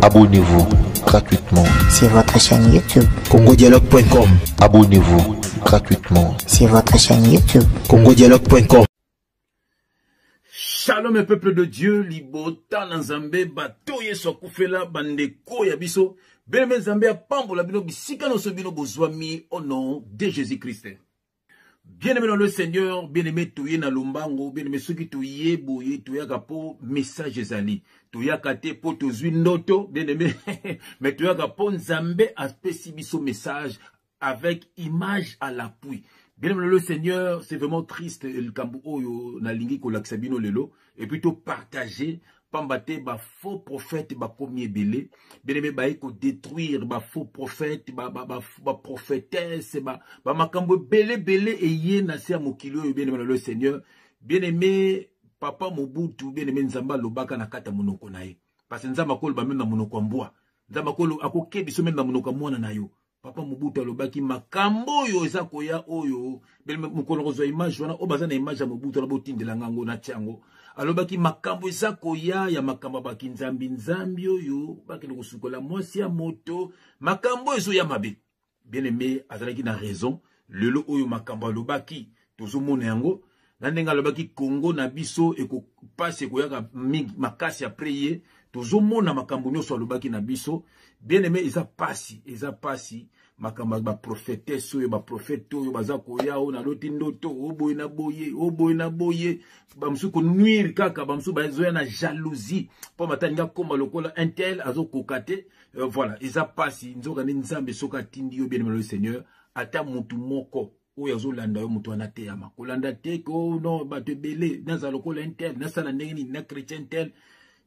Abonnez-vous gratuitement sur votre chaîne YouTube congodialogue.com. Abonnez-vous gratuitement sur votre chaîne YouTube congodialogue.com. Shalom et peuple de Dieu, libota na Nzambe, batoye sokufela bandeko ya biso, beleme Nzambe ya pambola bino bisika no sobino bozwami au nom de Jésus-Christ. Bien-aimé dans le Seigneur, bien-aimé touye na lombango, bien-aimé ceux qui touye boye, touye kapo message ezali, touye kate po tozwi ndoto, bien-aimé, mais touye kapo Nzambe a spécifié biso message avec image à l'appui. Bien aimé le Seigneur, c'est vraiment triste le kambu oyo na lingi ko laksabino lelo et plutôt partager pambate ba faux prophète ba komi belé bien aimé ba ko détruire ba faux prophète ba prophétesse ba makambo belé et yé na sia mokilo oyo bien aimé le Seigneur. Bien aimé papa Mobutu, bien aimé Nzamba lobaka na kata monoko na ye parce que Nzamba ko ba même na monoko mbwa Nzamba ko akoke biso même na monoko mwana na yo. Papa Mobutu alobaki makambo yo eza koya oyo bele mukolo kozwa image wana obaza na image ya Mobutu alobotindela ngango na tiango alobaki makambo eza koya ya makambo baki nzambi oyo baki kosukola mwasi ya moto makambo ezo ya mabe bien aimé azalaki na raison lelo oyo makambo alobaki tozomona yango na ndenga alobaki Congo na biso eko passe koyaka makasi après ye tozomona makambo nyonso alobaki na biso bien aimé eza pasi makambo ba prophétesse oyo ba prophète oyo baza koya o na loti ndoto oboye na boye bamsu ko nuire kaka bamsu bazoya na jalousie po matanga komba lokola intel azokokate voilà eza pasi nzoka ni Nzambe soka tindi yo bien aimé le Seigneur ata mutu moko oyo azolanda yo mutu wana te yama kolanda te ko non bato belé naza lokola intel nasala ndenge na chrétien tel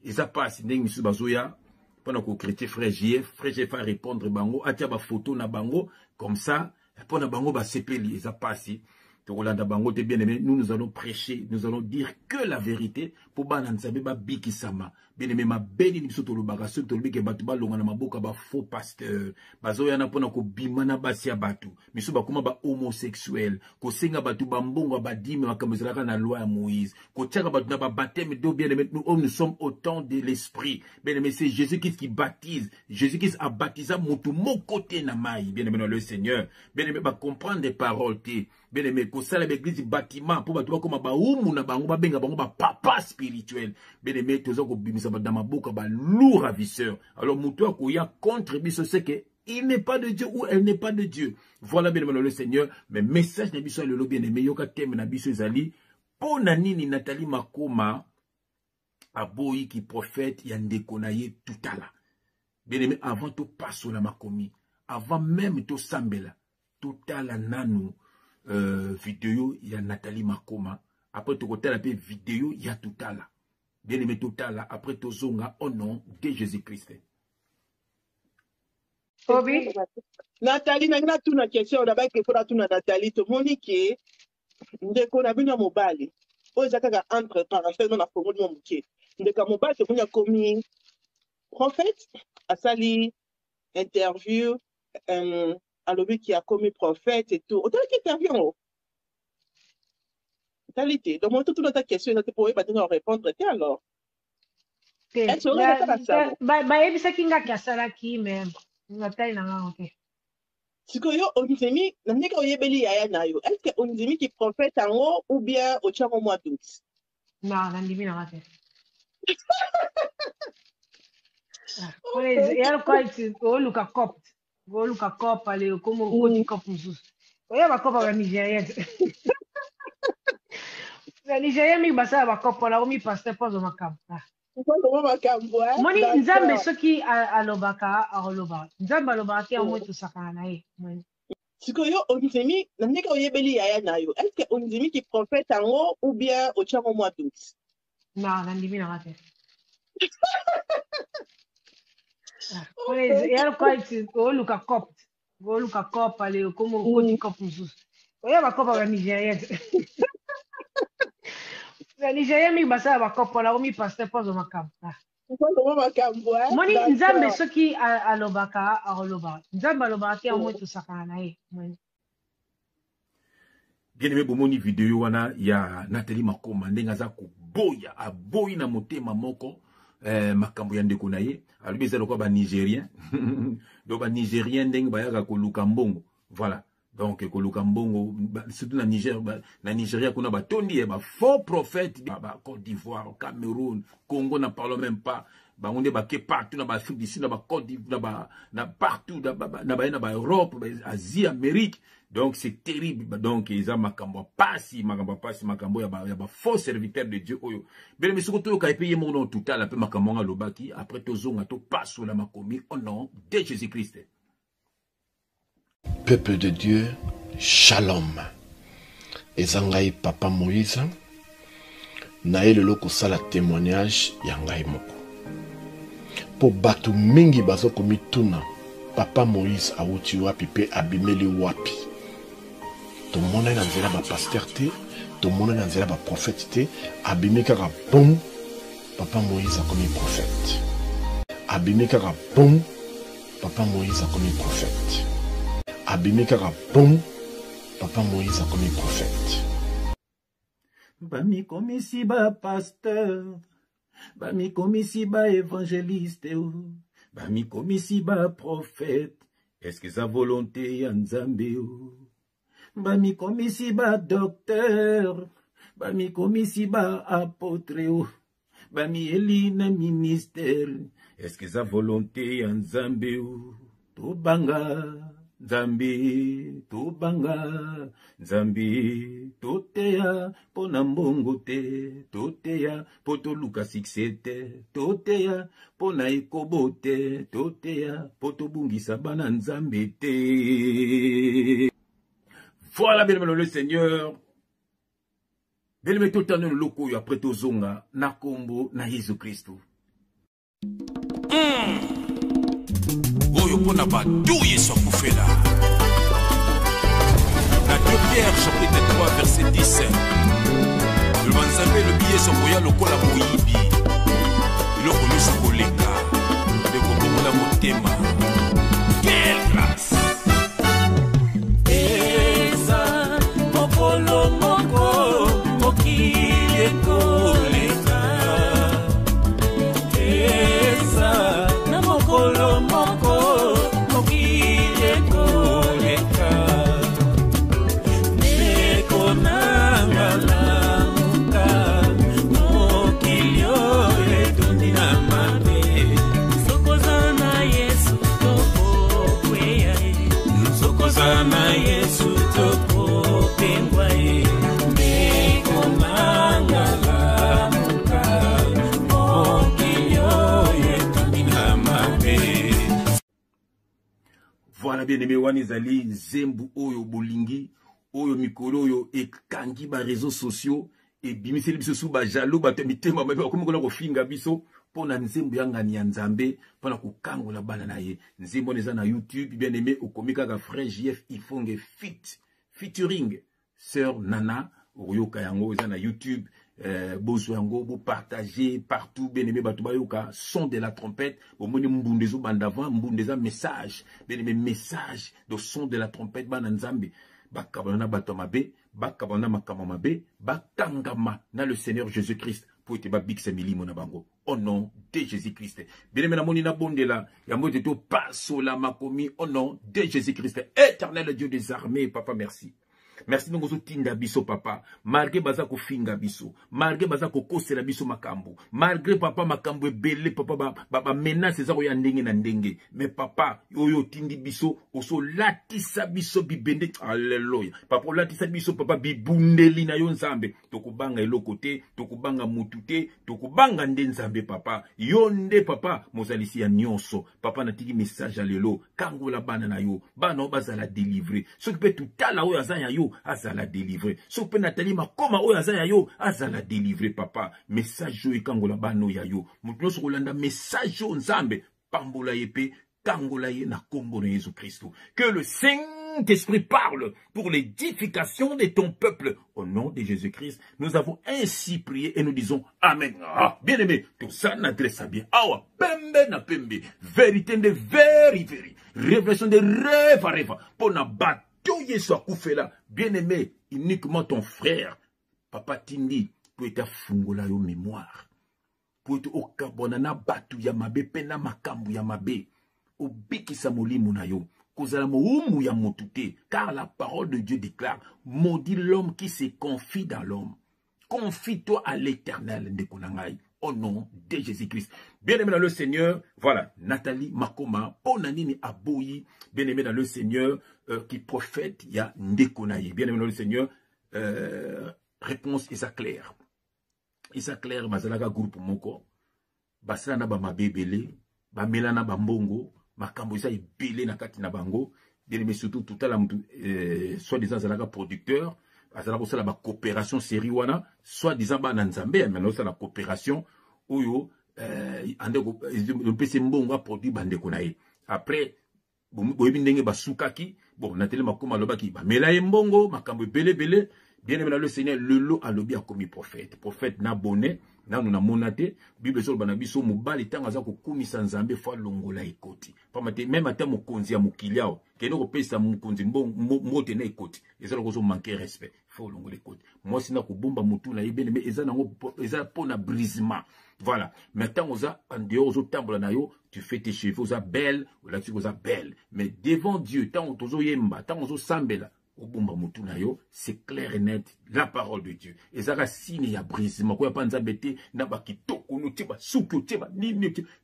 eza pasi ndenge misu bazoya pendant que chrétien frère JF va répondre bango atia ba photo na bango comme ça pendant bango ba sepeli eza pasi to kolanda bango te bien aimé nous allons prêcher nous allons dire que la vérité pour bana Nzambe ba bikisama bien aimé ma beni biso to lobaka so to lobike batu ba longa na maboka ba faux pasteur bazoya na pona ko bimana basi ya batu miso ba kuma ba homosexuel ko senga batu ba mbongo ba dime makamezela na loi ya Moïse ko tiaka batu na ba baptême do bien aimé nous sommes au temps de l'esprit bien aimé c'est Jésus-Christ qui baptise Jésus-Christ a baptisé mutu mon côté na mai bien aimé dans le Seigneur bien aimé ba comprendre des paroles te bien aimé ko sala l'église bâtiment pour batu ba koma ba umu na bango ba benga bango ba papa spirituel bien aimé tozo ko bimisa dans ma bouche ba lourd ravisseur alors mutu akoya contre biso c'est que il n'est pas de Dieu ou elle n'est pas de Dieu. Voilà bien aimé le Seigneur. Mais message de biso le bien aimé yoka teme na biso ezali po na nini Nathalie Makoma aboyi qui prophète ya ndeko na ye tutala. Bien aimé avant to passo la makomi, avant même to sambela, tutala nanu vidéo ya Nathalie Makoma, après to kotala pe vidéo ya tutala. Bien aimé total après tozonga au nom de Jésus-Christ. Obi Nathalie na tuna question d'abord que pour tuna Nathalie to monique ndeko na bino mobali o zakaka entre parenthèses na Congo de moké ndeka mobali to kunya komi prophète asali interview alobi qui a commis prophète et tout autant qui interview qualité donc moi toute notre question était pour pas répondre alors bayebisa kinga kasalaki mais Nathalie nanga ok sikoyo onzemi na ndeka oyebeli yaya nayo est-ce que onzemi qui prophète en haut ou bien au chango mois d'août non nandimi nanga te yalo kwa iti oluka cop ale komo koti cop mususu oya ba cop ba Nigeria na Nigeria mi basala ba cop la omi pasteur pozo makambo moni Nzambe soki alobaka aloba Nzambe alobaka te amwe tosakana na ye sikoyo onzemi na ndeka oyebeli yaya nayo est-ce que onzemi qui prophète en haut ou bien au chango mois d'août non nandimi nanga te yalo kwa iti oluka cop ale komo koti cop mususu oya ba cop ba Nigeria na Nigeria mi basala ba cop la omi pasteur pozo makambo moni Nzambe soki alobaka aloba Nzambe alobaka te amwe tosakana na ye bien aimé bomoni vidéo wana ya Nathalie Makoma ndenga za ko boya aboyi na motema moko makambo ya ndeko na ye alobi eza lokola ba nigérien donc ba nigérien ndenge bayaka koluka mbongo voilà donc koluka mbongo surtout na Nigeria kuna batondi ba faux prophète ba Côte d'Ivoire, Cameroun, Congo n'en parlons même pas. Ba onde ba ke partout na ba Afrique du Sud na ba Côte d'Ivoire na partout na ba Europe, Asie, Amérique. Donc c'est terrible. Donc ils ont makambo pasi makambo ya ba faux serviteur de Dieu oyo. Bele misoko to ka payer mon nom tout à la pe makambo nga lobaki après tozonga to passo la makomi au nom de Jésus-Christ. Peuple de Dieu, shalom. Ezangai Papa Moïse, nae lelo kosala témoignage ya ngai moko. Po batu mingi bazo komi tuna, Papa Moïse awuti wapi pe abimeli wapi. To mona na nzela ba pasteur te, to mona na nzela ba prophète te, abimi kaka bon, Papa Moïse akomi prophète. Abimi kaka bon, Papa Moïse akomi prophète. Abimi kaka bon, Papa Moïse a commis prophète. Bami komisi ba pasteur, bami komisi ba évangéliste, bami komisi ba prophète. Est-ce que sa volonté ya Nzambe? Bami komisi ba docteur, bami komisi ba apôtre, bami eli na ministère. Est-ce que sa volonté ya Nzambe? To banga. Nzambi, to banga, Nzambi, to teya, po na mbongo te, to teya, po to luka siksete, to teya, po na ekobo te, to teya, po to bungisa bana Nzambe te. Voilà, bien le Seigneur. Bien le tout le loko yo après to zonga, na kombo, na Jésus Christ. Oyo pona badouye so koufela. Na 2 Pierre chapitre 3 verset 10. Le Nzambe le billet so koya lokola moyibi. Iloko nyonso koleka. De kobomola motema. Quelle grâce! Eza mokolo moko mokili koleka. Eza na mokolo moko mokili koleka. Neko nangala muka mokili oyetundi na mabe. Sokozana Yesu toko kweya e. Sokozana Yesu toko pengwa e. Neko nangala muka mokili oyetundi na mabe. Voilà bien aimé wani zali zembu oyo bolingi oyo mikolo oyo ekangi ba réseaux sociaux et bimiseli biso sou ba jalo ba mitema ba komi kola ko finga biso pona nzembu ya ngani ya Nzambe pona ko kangola bana na ye nzembo neza na YouTube bien aimé okomika ka frère JF Ifonge featuring sœur Nana oyoka yango eza na YouTube. Bozoango, vous partagez partout, bien aimé, Batoubayoka, son de la trompette, au moni mbundezo bandavant, mbundeza message, bien aimé, message de son de la trompette, bananzambe, bakabana batomabe, bakabana makamamabe, bakangama, na le Seigneur Jésus-Christ, pour être babik semili monabango, au nom de Jésus-Christ. Bien aimé, na moni na bondela, yambo teto passo la makomi, au nom de Jésus-Christ, éternel Dieu des armées, papa, merci. Merci nous tinda biso papa malgré baza ko finga biso malgré baza ko kosela biso makambo malgré papa makambo ebele papa ba menace za ko ya ndenge na ndenge mais papa oyo tindi biso oso latisa biso bibende alleluia papa latisa biso papa bibundeli na yo Nzambe tokubanga eloko te tokubanga mutu te tokubanga nde Nzambe papa yonde papa mozalisi ya nyonso papa natiki message à lelo kangola bana na yo bana bazala délivrer ce qui peut tout à la oyo azanya yo azala délivrer. So pe Nathalie makoma oyo azaya yo azala délivrer papa. Message yo ekangola bano ya yo. Mutu so kolanda message yo Nzambe pambola yepe kangola ye na kombo na Jésus Christ. Que le Saint-Esprit parle pour l'édification de ton peuple. Au nom de Jésus-Christ, nous avons ainsi prié et nous disons Amen. Ah, bien aimé, tout ça n'adresse bien. Awa, pembe na pembe. Vérité de vérité. Révélation de rêve à rêve. Pour na bat. Bien aimé, uniquement ton frère, Papa Tindi, peut être fungola yo mémoire. po ete okabwana na batu ya mabe pe na makambo ya mabe obikisa molimo na yo kozala moumu ya motu te, car la parole de Dieu déclare maudit l'homme qui se confie dans l'homme. Confie-toi à l'Éternel, ndeko na ngai, au nom de Jésus-Christ. Bien-aimé dans le Seigneur, voilà, Nathalie Makoma, Ponanini Aboyi, bien-aimé dans le Seigneur, qui prophète, il y a ndeko na ye. Bien-aimé dans le Seigneur, réponse Isa Claire. Isa Claire, bazalaka groupe moko, basala na ba mabebele, ba melana ba mbongo, makambo isa ebele na kati na bango, bien-aimé surtout tout à la soi-disant zalaka producteur, azala ça la coopération série wana soit disant ba na nzambe mais ça la coopération oyo andeko le PC mbongo produit bandeko na ye après boyebi ndenge basukaki bon na tele makoma lobaki ba mela mbongo makambo belé bien aimé le Seigneur lelo alobi a commis prophète na bonnet na nous na monate bible sur bana biso mobali tanga za ko kumisa nzambe fa longola ekoti pamate même ata mokonzi ya mokiliao kene ko pesa mokonzi mbote na ekoti ezala ko so manquer respect faut longola ekoti moi sina ko bomba mutu na yebene mais ezana ngo ezala pona brisement voilà maintenant oza en dehors au tambola na yo tu fais tes cheveux oza belle ou là tu oza belle mais devant Dieu tant ozo yemba tant ozo sambela c'est clair et net la parole de Dieu. Et ça signe ya brisement quoi pas nzabete na bakitoko no tiba suku tiba ni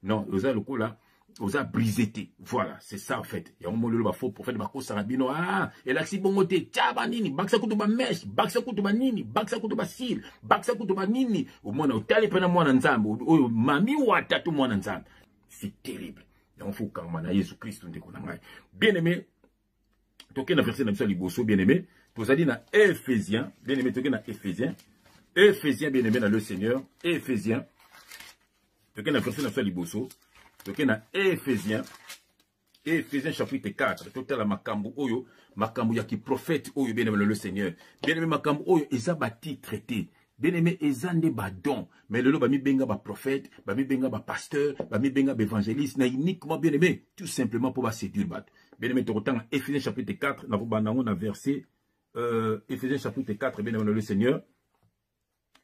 non oza loko là oza brisé. Voilà, c'est ça en fait. Il y a un moment le faux prophète bako sarabino ah et là si bongo te tiaba nini baksa kutu ba mesh baksa kutu ba nini baksa kutu ba sil baksa kutu ba nini au moins otali pena mwana nzambe oyo mami watatu mwana nzambe. C'est terrible. Il faut quand même Jésus Christ ndeko na ngai. Bien-aimé toke na verset na biso liboso bien-aimé, tozali na Éphésiens, bien-aimé toke na Éphésiens, bien-aimé dans le Seigneur, Éphésiens, toke na verset na biso liboso, toke na Éphésiens chapitre 4, total makambo oyo, makambo ya ki prophète oyo bien-aimé dans le Seigneur, bien-aimé makambo oyo eza bati traité. Bien-aimé, ezande ba don, mais le lo ba mi benga ba prophète, ba mi benga ba pasteur, ba mi benga ba évangéliste, na uniquement bien-aimé, tout simplement pour ba séduire bat. Bien-aimé, tu retends Éphésiens chapitre 4, na banango na verset, Éphésiens chapitre 4, bien-aimé le Seigneur,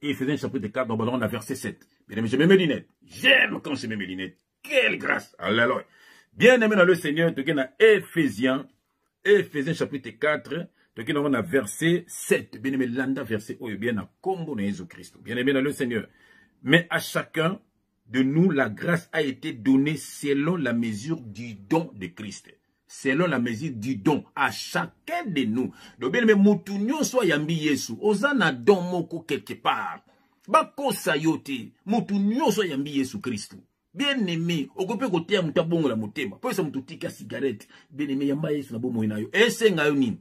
Éphésiens chapitre 4, na banango na verset 7. Bien-aimé, je mets mes lunettes. J'aime quand je mets mes lunettes. Quelle grâce! Alléluia. Bien-aimé dans le Seigneur, tu es dans Éphésiens chapitre 4, donc, on a verset 7. Bien-aimé, landa verset oyo bien à combo na Jésus-Christ. Bien-aimé dans le Seigneur. Mais à chacun de nous, la grâce a été donnée selon la mesure du don de Christ. Selon la mesure du don. À chacun de nous. Donc, bien-aimé, moutounyo soit yambi Yesu. Ozana don moko quelque part. Bako sayote. Moutounyo soit yambi Yesu Christ. Bien-aimé, okope kote ya mutabongo la motema. Po esa mututika cigarette. Bien-aimé, yamba Yesu na bomo inayo. Ese ngayo nini?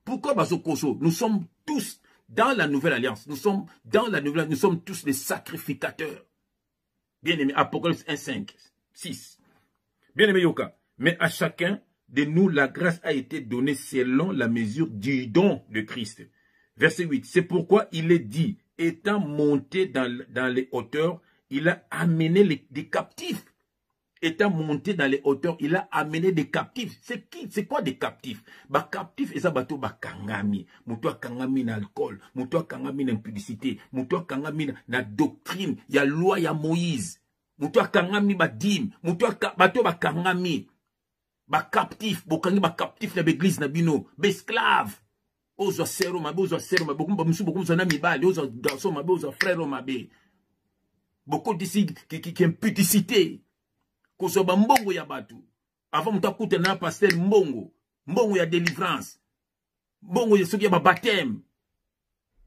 Pourquoi Basokoso? Nous sommes tous dans la nouvelle alliance. Nous sommes dans la nouvelle alliance. Nous sommes tous des sacrificateurs. Bien-aimé, Apocalypse 1, 5, 6. Bien-aimé Yoka. Mais à chacun de nous, la grâce a été donnée selon la mesure du don de Christ. Verset 8. C'est pourquoi il est dit, étant monté dans les hauteurs, il a amené des captifs. Étant monté dans les hauteurs, il a amené des captifs. C'est qui? C'est quoi des captifs? Ba captifs, et ça bateau ba kangami. Moutoua kangami na alcool. Moutoua kangami na impudicité. Moutoua kangami na doctrine. Il y a loi, il y a Moïse. Moutoua kangami ba dim. Moutoua bateau ba kangami. Ba captif. Bokangi ba captif na l'église na bino. Ba esclave. Ozo sero mabe, ozo sero mabe. Beaucoup zana mibale. Ozo garçon mabe, ozo frère mabe. Beaucoup d'ici qui impudicité. Kosoba mbongo ya batu. Avant mutakuta na pasteur mbongo. Mbongo ya délivrance. Mbongo ya soki ya baptême.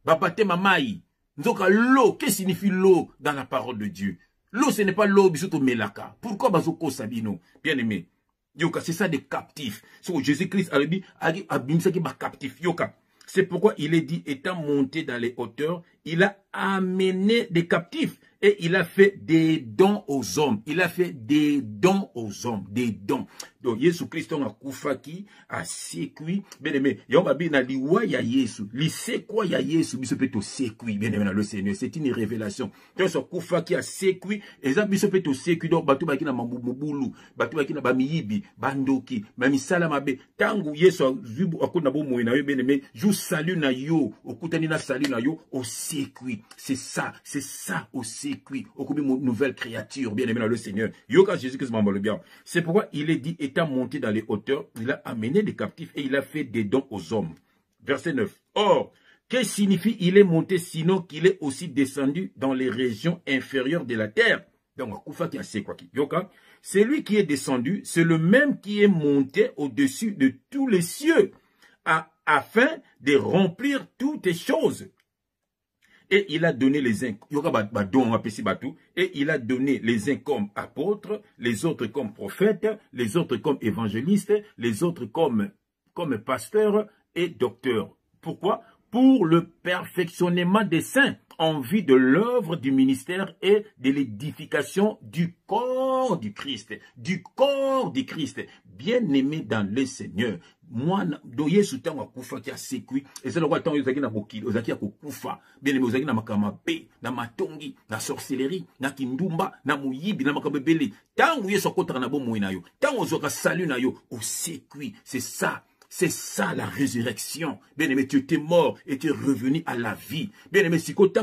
Baptême amai. Nzoka l'eau. Qu'est-ce que signifie l'eau dans la parole de Dieu? L'eau ce n'est pas l'eau bisoto melaka. Pourquoi bazoko sabino? Bien aimé. Yoka, c'est ça des captifs. So Jésus-Christ a dit, abimsaki ba captif. Yoka. C'est pourquoi il est dit, étant monté dans les hauteurs, il a amené des captifs et il a fait des dons aux hommes. Il a fait des dons aux hommes. Des dons. Donc Yesu Christ on a kufaki a sekui bien aimé yomba bina liwa ya Yesu li sekwa ya Yesu biso peto sekui bien aimé dans le Seigneur c'est une révélation donc so kufaki a sekui eza biso peto sekui donc batu baki na mabulu batu baki na bamiyibi bandoki bamisala mabe tangu Yesu zubu akona bo moina yo bien aimé jou salut na yo okutani na salut na yo au sekui c'est ça au sekui okobi nouvelle créature bien aimé dans le Seigneur yo quand Jésus-Christ m'envoie bien c'est pourquoi il est dit étant monté dans les hauteurs, il a amené des captifs et il a fait des dons aux hommes. Verset 9. Or, que signifie il est monté sinon qu'il est aussi descendu dans les régions inférieures de la terre? Donc, c'est lui qui est descendu, c'est le même qui est monté au-dessus de tous les cieux afin de remplir toutes les choses. Et il a donné les uns, et il a donné les uns comme apôtres, les autres comme prophètes, les autres comme évangélistes, les autres comme pasteurs et docteurs. Pourquoi? Pour le perfectionnement des saints, en vue de l'œuvre du ministère et de l'édification du corps du Christ. Du corps du Christ. Bien aimé dans le Seigneur. Moi, do Yesu tango akufa ki asekwi, et c'est le roi tango yozaki na bokili, ozaki akufa, bien aimé ozaki na makamabe, na matongi, na sorcellerie, na kindumba, na muyibi, na makabebele. Tango Yesu akotaka na bomo na yo, tango ozoka salut na yo, osekwi, c'est ça. C'est ça la résurrection. Bien aimé, tu étais mort et tu es revenu à la vie. Bien aimé, si tu es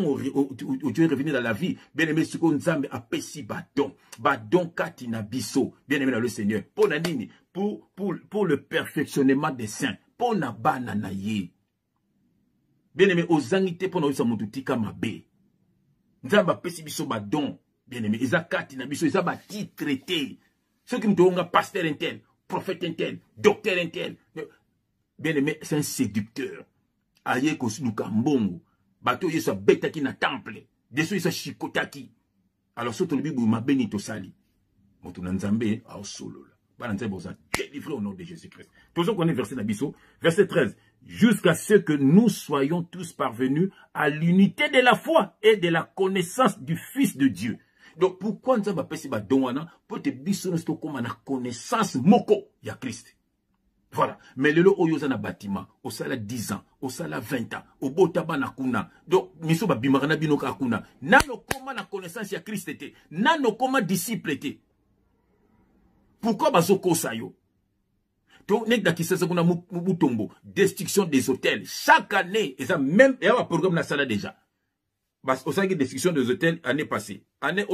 revenu dans la vie, bien aimé, si tu es apesi badon. Badon katina biso. Bien aimé dans le Seigneur. Pour la nini, pour le perfectionnement des saints. Pour na banana ye. Bien aimé, aux angités pour nous samututika mabe. Nzamba apesi biso badon. Bien aimé, isa katina biso, isa bati traité. Ceux qui me donnent pasteur intel. Prophète intel, docteur intel. Bien aimé, c'est un séducteur. Aye kosuluka mbongo. Bato yeso betaki na temple. Deso yeso shikotaki. Alors soto le bibu mabeni to sali. Moto na nzambe a solo la. Ba nzambe oza délivré au nom de Jésus-Christ. Toujours qu'on est verset nabiso, verset 13. Jusqu'à ce que nous soyons tous parvenus à l'unité de la foi et de la connaissance du Fils de Dieu. Donc, pourquoi nous avons appelé ba donwana pour te bisonner comme na connaissance moko ya Christ. Voilà. Mais le lo oyoza na bâtiment, au sala 10 ans, au sala 20 ans, au botaba na kuna. Donc, miso ba bimarana binoka kuna. Nano koma na connaissance ya Christ était. Nano koma disciple était. Pourquoi bazoko sayo? Donc, nek da kisasa kuna mutombo, destruction des hôtels. Chaque année, et ça même, il y a un programme na sala déjà. Au sein de destruction des hôtels, année passée, année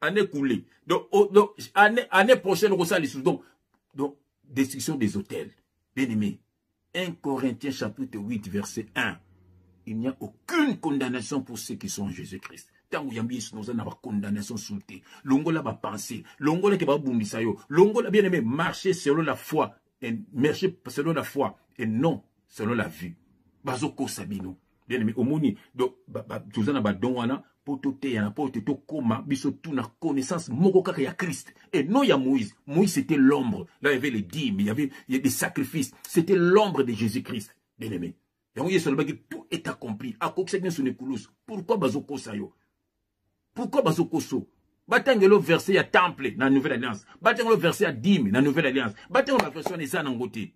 année coulée. Donc, année prochaine, donc, destruction des hôtels. Bien aimé, 1 Corinthiens chapitre 8, verset 1. Il n'y a aucune condamnation pour ceux qui sont en Jésus-Christ. Tant que nous avons condamnation sous le thé. Longola va penser. Longola qui va boumbisayo. Longola, bien aimé, marcher selon la foi. Et marcher selon la foi. Et non selon la vue. Bazoko Sabino. Bien aimé, omoni, donc, tu as badonwana, pour te yana, pour te koma, biso tout na connaissance, moko kaka ya Christ. Et non ya Moïse. Moïse c'était l'ombre. Là, il y avait les dîmes, il y avait des sacrifices. C'était l'ombre de Jésus-Christ. Bien aimé. Et on y est sur le bagage, tout est accompli. Pourquoi bazoko sayo? Pourquoi bazoko so? Batangelo verset ya temple, dans la nouvelle alliance. Batangelo verset ya dîme, dans la nouvelle alliance. Batangelo la version des anangote.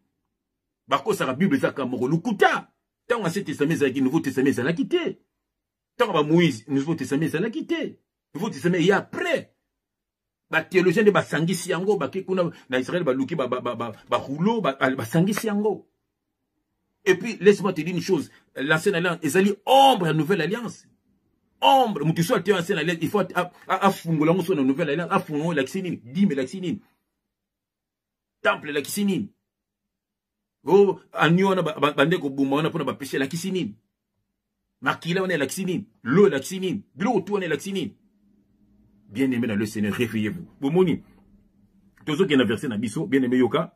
Bako sa la Bible zaka moko, lukuta. Tant que l'Ancien Testament, le Nouveau Testament, ça l'a quitté. Tant que Moïse, le Nouveau Testament, ça l'a quitté. Le Nouveau Testament, il y a après. Les théologiens de Basangi Siango, dans Israël, Balouki, Rouleau, Basangi Siango. Et puis, laisse-moi te dire une chose. L'Ancienne Alliance, ils allaient ombre à la Nouvelle Alliance. Ombre, mais tu sois l'Ancienne Alliance, il faut affungolango sur la Nouvelle Alliance, affungolango l'axinine, dîme l'axinine. Temple l'axinine. Oh, aniona bande ko buma na pona ba péché la kisinine. Makila on est la kisinine, l'eau la kisinine, l'eau tout on est la kisinine. Bien aimé dans le Seigneur, réveillez-vous. Bomoni. Toujours qui est verset na biso, bien aimé yoka.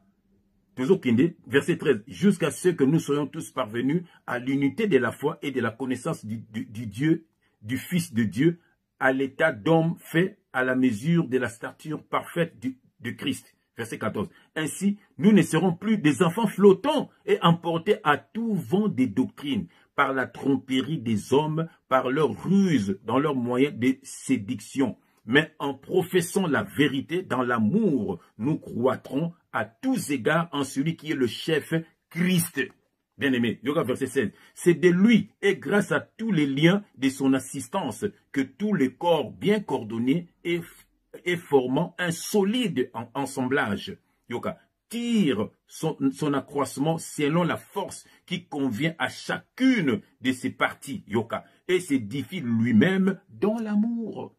Toujours qui est verset 13, jusqu'à ce que nous soyons tous parvenus à l'unité de la foi et de la connaissance du Dieu, du Fils de Dieu, à l'état d'homme fait à la mesure de la stature parfaite de Christ. Verset 14. Ainsi, nous ne serons plus des enfants flottants et emportés à tout vent des doctrines, par la tromperie des hommes, par leur ruse, dans leurs moyens de séduction. Mais en professant la vérité dans l'amour, nous croîtrons à tous égards en celui qui est le chef Christ. Bien-aimé, Yoga verset 16. C'est de lui et grâce à tous les liens de son assistance que tous les corps bien coordonnés et formant un solide ensemblage, Yoga, tire son accroissement selon la force qui convient à chacune de ses parties, Yoka, et s'édifie lui-même dans l'amour.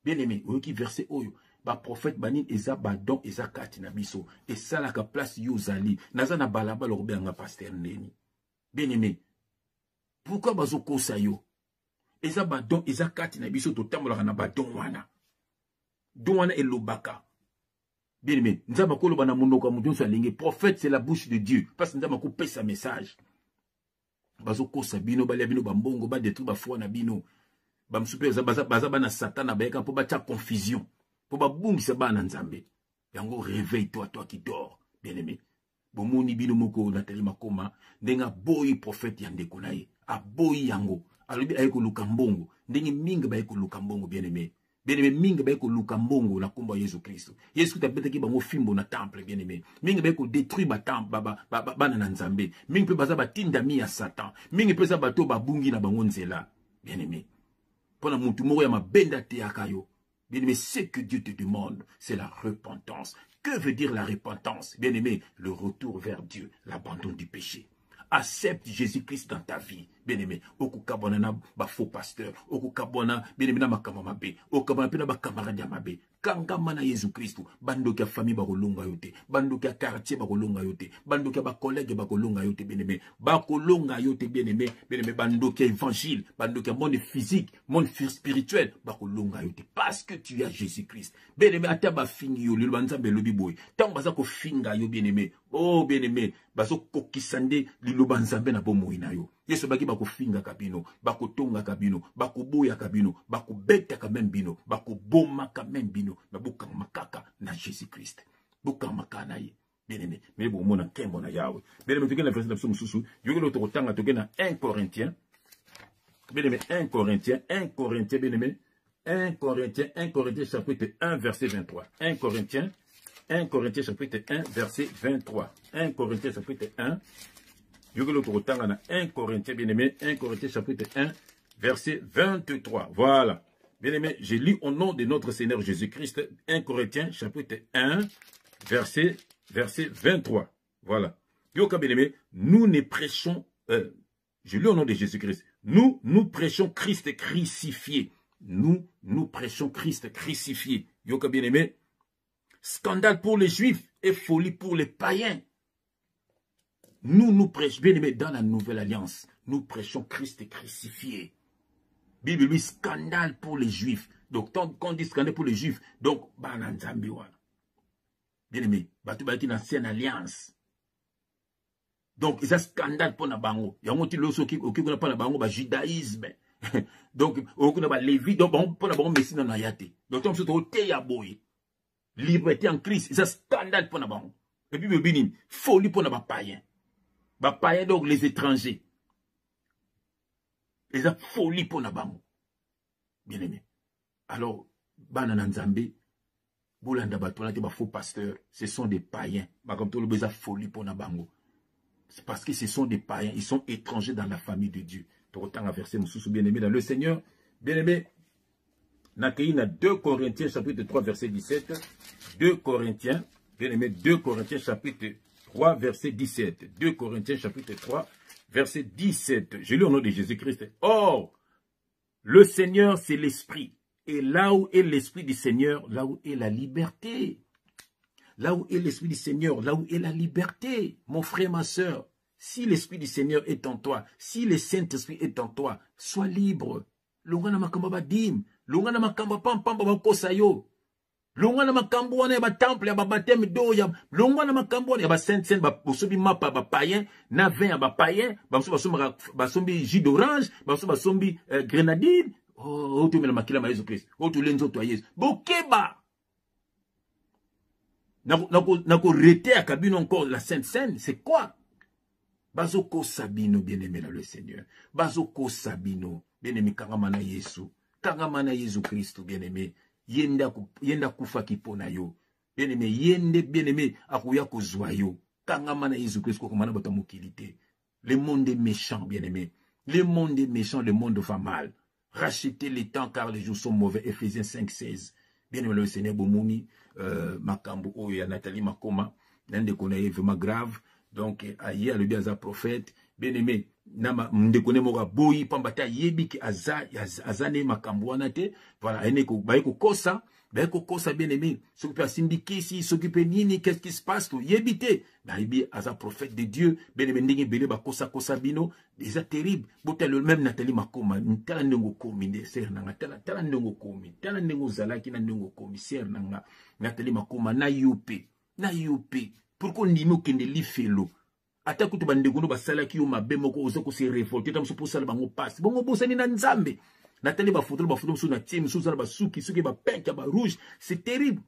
Bien-aimé, Oyoki verset Oyo, ba prophète banin eza badon eza kati na biso, et ça la place yozali, naza na balaba lorbe anga pasteur neni. Bien-aimé, pourquoi bazo kosa yo? Eza badon eza kati na biso totambola na badon wana. Don wana elobaka. Bien-aimé, prophète, c'est la bouche de Dieu. Parce que nous avons coupé sa message. Bazo kosa bino, balia bino bambongo, ba détruire ba foi na bino. Bam super baza bana satan abayeka pour batia confusion. Pour ba bungisa bana nzambe. Yango réveille-toi, toi qui dors. Bien-aimé. Bomoni bino moko Nathalie Makoma, ndenga boyi prophète yandeko na ye. A boyi yango. Alobi ayeko lukambongo. Ndengi minga bayeko lukambongo, bien-aimé. Bien-aimé, minga beko lukambongo na kumba Yesu Christ. Yesu Christ a ki bango fimbo na temple, bien-aimé. Minga beko détruire ba temple bana na nzambe. Minga pe baza ba tinda mi ya Satan. Minga pe za bato ba bungi na bango nzela. Bien-aimé. Pona mutu moko ya mabenda te akayo. Bien-aimé, ce que Dieu te demande, c'est la repentance. Que veut dire la repentance? Bien-aimé, le retour vers Dieu, l'abandon du péché. Accepte Jésus-Christ dans ta vie. Bien-aimé, okukabona na ba faux pasteur, okukabona bien-aimé na makama mabe, okukabona pe na ba camarade ya mabe. Kangama na Jésus Christ, bandoki ya famille ba kolonga yote, bandoki ya quartier ba kolonga yote, bandoki ya ba collègue ba kolonga yote, bien-aimé, ba kolonga yote, bien-aimé, bien-aimé, bandoki ya évangile, bandoki ya monde physique, monde spirituel, ba kolonga yote, parce que tu as Jésus-Christ. Bien-aimé, ata ba fingi yo, lelo banzambe lobi boy, tant baza ko finga yo, bien-aimé, oh bien-aimé, bazo kokisande lilo banzambe na bomoi na yo. Yesu baki bako finga kabino, bako tonga kabino, bako boya kabino, bako beta kamem bino, bako boma kamem bino, na buka makaka na Jésus-Christ. Buka makana ye. Bien-aimé, mais bon mona kembo na yawe. Bien-aimé, tu la verset d'absolu susu, yogo to tanga to na 1 Corinthiens. Bien-aimé, 1 Corinthiens, bien-aimé, 1 Corinthiens chapitre 1 verset 23. 1 Corinthiens chapitre 1 verset 23. 1 Corinthiens chapitre 1 1 Corinthiens, bien-aimé, 1 Corinthiens chapitre 1, verset 23. Voilà. Bien-aimé, j'ai lu au nom de notre Seigneur Jésus-Christ, 1 Corinthiens chapitre 1, verset 23. Voilà. Yoka, bien-aimé, nous ne prêchons, j'ai lu au nom de Jésus-Christ, nous prêchons Christ crucifié. Nous prêchons Christ crucifié. Yoka, bien-aimé, scandale pour les Juifs et folie pour les païens. Nous prêchons, bien aimé, dans la nouvelle alliance, nous prêchons Christ crucifié. Bible lui scandale pour les Juifs. Donc, quand on dit scandale pour les Juifs, donc, bien aimé, batu une ancienne alliance. Donc, il y a scandale pour la bango. Il y a un petit loso qui n'a pas la bango, judaïsme. Donc, on a Lévi, donc, pour la bango, messie dans Ayate. Donc, on se trouve boy. Liberté en Christ, il y a scandale pour la bango. Et puis, Bible, folie pour la païen. Ba païen donc les étrangers. Les a folie pour na bango. Bien aimé. Alors, banana nzambe, boulanda batona te ba faux pasteurs, ce sont des païens. Ba comme tout le beza folie pour na bango. C'est parce que ce sont des païens, ils sont étrangers dans la famille de Dieu. Tout autant à verset moussou bien aimé dans le Seigneur. Bien aimé. Nakei na 2 Corinthiens chapitre 3 verset 17. 2 Corinthiens, bien aimé, 2 Corinthiens chapitre 3, verset 17. 2 Corinthiens, chapitre 3, verset 17. Je lis au nom de Jésus-Christ. Or, le Seigneur, c'est l'Esprit. Et là où est l'Esprit du Seigneur, là où est la liberté. Là où est l'Esprit du Seigneur, là où est la liberté. Mon frère, ma soeur, si l'Esprit du Seigneur est en toi, si le Saint-Esprit est en toi, sois libre. Longana makamba badim. Longana makamba pam pam baba kosayo. Longwana makambo wana ya ba temple ya ba baptême do ya longwana makambo wana ya ba saint ba bosobi mapa ba païen na vin ya ba païen ba sombi jus d'orange ba sombi grenadine oh tu mena makila ma Yesu Christ oh tu lenzo to Yesu bokeba nako rete ya kabino encore la sainte scène c'est quoi bazoko sabino bien-aimé dans le Seigneur bazoko sabino bien-aimé kangamana Yesu Jésus Christ bien-aimé Yenda kufa kipona yo. bien aimé yende bien aimé akuya kozwa yo kangama na Jésus Christ ko komana bota mokilité. Le monde est méchant, bien aimé. Le monde est méchant, le monde va mal. Rachetez les temps car les jours sont mauvais. Ephésiens 5:16. Bien aimé le Seigneur Bomouni, Makambo Oya Nathalie Makoma, n'en connaît vraiment grave. Donc aïe le bien prophète, bien aimé. Nama ndekone moga boyi pambata yebi ki azane Makambo anate. Voilà, ene ko baiko kosa. Ben kosa bien aimé, s'occupe à syndicisi, s'occupe nini, qu'est-ce qui se passe tout yebite, ben ibi as un prophète de Dieu, bien aimé ndenge belé ba kosa bino, déjà terrible. Botel le même Nathalie Makoma, tala ndongo komi de ser nanga, tala ndongo komi, tala ndongo zalaki na ndongo komi ser nanga, Nathalie Makoma na yupe. Pourquoi ndimo kende li felo? Ata kutu bandegono ba salaki yo mabe moko ozo ko se révolter tam so pour sala bango passe. Bongo bosani na nzambe. Nathalie ba photo sous na team sous ba suki ba pink ba rouge, c'est terrible.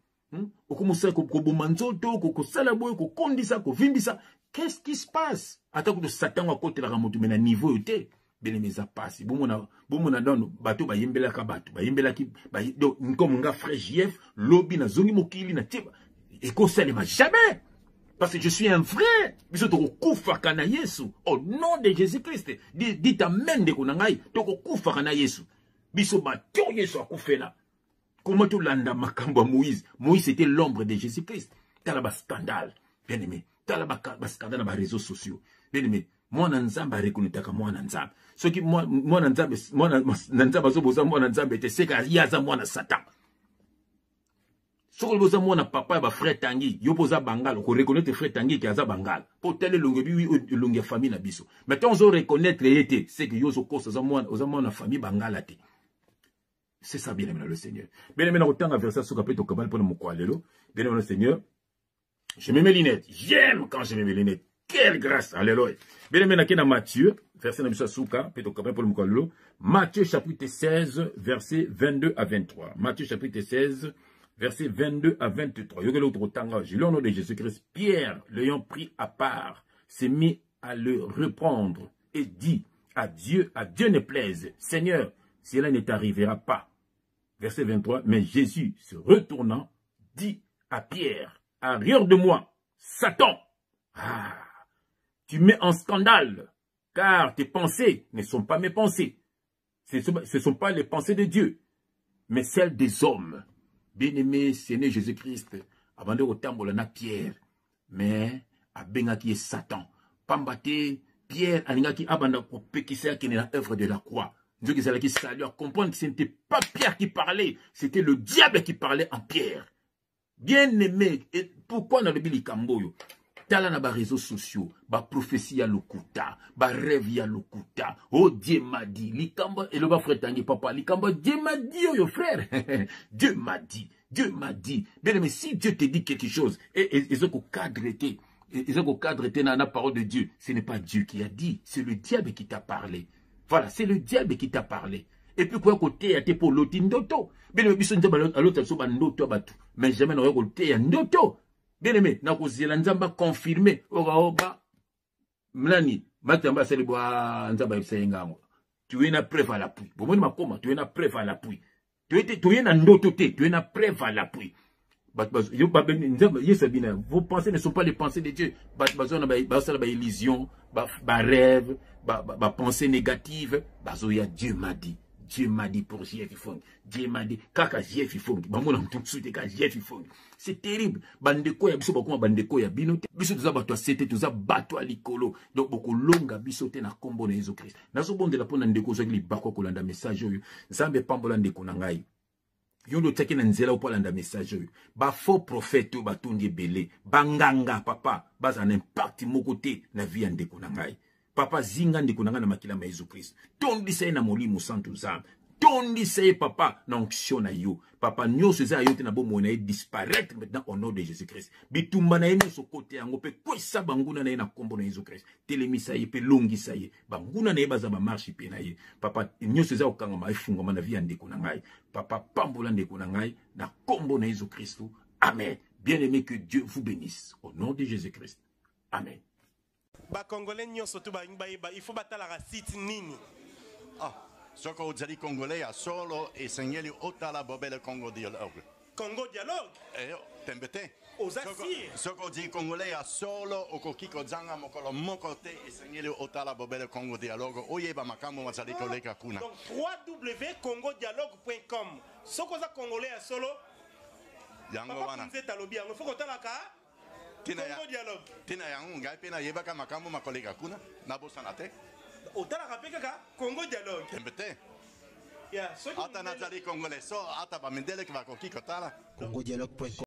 Okomusa ko bomanzoto ko sala boy ko kondisa ko vindisa. Qu'est-ce qui se passe? Ata ko Satan wa côté la ramoto mena niveau yote. Bene meza passe. Bomona don bato ba yembela ka bato. Ba yembela ki ba do comme nga frère JF lobby na zongi mokili na tiba. Et ko salema jamais. Parce que je suis un frère. Biso toko kufa kana Yesu. Au nom de Jésus-Christ. Dites amen de konangai. Toko kufa kana Yesu. Biso bato Yesu akufela. Comment tu landa Makambo Moïse? Moïse était l'ombre de Jésus-Christ. T'as la scandale. Bien aimé. T'as la scandale dans les réseaux sociaux. Bien aimé. Moi nanzamba reconnaître que moi nanzamba. Ce qui moi nanzamba so boza moi nanzamba était c'est qu'il y a ça moi na Satan. Soko boza moi na papa ba frère Tanguy, yo boza bangal, ko reconnaître frère Tanguy qui a za bangal. Pour telle longue bi longue famille na biso. Maintenant on reconnaître été, c'est que yo zo kosa za moi na famille bangal té. C'est ça, bien aimé le Seigneur. Bien aimé, autant à verset sur capé pour le mokwalelo. Bien aimé le Seigneur. Je mets mes lunettes. J'aime quand je mets mes lunettes. Quelle grâce. Alléluia. Bien aimé, dans Matthieu, verset na souka, pour le mokwalelo. Matthieu chapitre 16, verset 22 à 23. Matthieu chapitre 16, verset 22 à 23. Yo l'autre tanga. Je l'au nom de Jésus-Christ. Pierre, l'ayant pris à part, s'est mis à le reprendre et dit à Dieu ne plaise. Seigneur, cela ne t'arrivera pas. Verset 23, mais Jésus, se retournant, dit à Pierre, arrière de moi, Satan, tu mets en scandale, car tes pensées ne sont pas mes pensées. Ce ne sont pas les pensées de Dieu, mais celles des hommes. Bien-aimé, Seigneur Jésus-Christ, avant de retambola na Pierre, mais à Bengaki et Satan. Pambate, Pierre, alingaki abanda ko pekisa qui n'est la œuvre de la croix. Dieu qui s'est salué à comprendre que ce n'était pas Pierre qui parlait, c'était le diable qui parlait en Pierre. Bien aimé, et pourquoi dans le Bili Kamboyo? Tala na ba réseaux sociaux, ba prophétie ya lokuta, ba rêve ya lokuta. Oh Dieu m'a dit, likamba et le ba frère Tanguy papa, likamba Dieu m'a dit oh frère. Dieu m'a dit. Bien aimé, si Dieu te dit quelque chose et ils ont cadreté, dans la parole de Dieu, ce n'est pas Dieu qui a dit, c'est le diable qui t'a parlé. Voilà, c'est le diable qui t'a parlé. Et puis quoi côté a été pour l'autindoto. Bien aimé, biso nzamba à l'autre so ba ndoto batu. Mais jamais na côté ya ndoto. Bien aimé, na ko zela nzamba confirmé. Oba mlani, matamba seleboa nzamba ysengango. Tu es na preuve à l'appui. Bon moi makoma, tu es na preuve à l'appui. Tu es na ndoto te, tu es na preuve à l'appui. Vos pensées ne sont pas les pensées de Dieu. Illusion, rêve, pensée négative. Dieu m'a dit. Dieu m'a dit pour JF. Dieu m'a dit. Kaka JF. C'est terrible. Bandeko ya biso bakoma bandeko ya bino. Biso tuza bato sete tuza bato alikolo. Donc beaucoup longa biso te na kombo na Jésus Christ. Nazo bondela pona ndeko zo li bako kolanda message oyo. Nzambe pambola ndeko na ngai. Yondo teki na nzela opalanda message oyo. Ba faux prophète o batundi belé. Banganga papa baza na impact moko te na vie ya ndeko na ngai. Papa zinga ndeko na ngai na makila ma Jésus Christ. Tondi sai na molimo santo nzambe. Tondi sai papa na onction na yo. Papa nyonso za yo te na bomo na disparaître maintenant au nom de Jésus Christ. Bitumba na yeno so kote yango pe kwesa banguna na ye na kombo na Jésus Christ. Telemisa ye pe longisa ye. Banguna na ye baza ba marche pe na ye. Papa nyonso za okanga ma ifunga ma na vie ya ndeko na ngai. Papa pambola ndeko na ngai na kombo na Jésus Christ. Amen. Bien-aimé, que Dieu vous bénisse au nom de Jésus Christ. Amen. Ba Congolais nyonso tu ba il faut batala la site nini. Ah, soko ozali Congolais a solo e sengeli otala bobele Congo dialogue. Congo Dialogue. Tembete. Aux Assir. Soko di Congolais a solo okokiko zanga mokolo mokote esengeli otala bobele Congo Dialogue. Oyeba makambo mazali koleka kuna. Donc www.congodialogue.com. Soko za Congolais a solo. Yango Papa wana. Kunze talobi yango foko talaka. Congo Dialogue. Tina yango ngai pena yebaka makambo makoleka kuna na bosana te. Otala kapeka ka Congo Dialogue. Tembete. Ya, Ata nazali Congolais so ata ba mindele kwa kokiko tala. congodialogue.com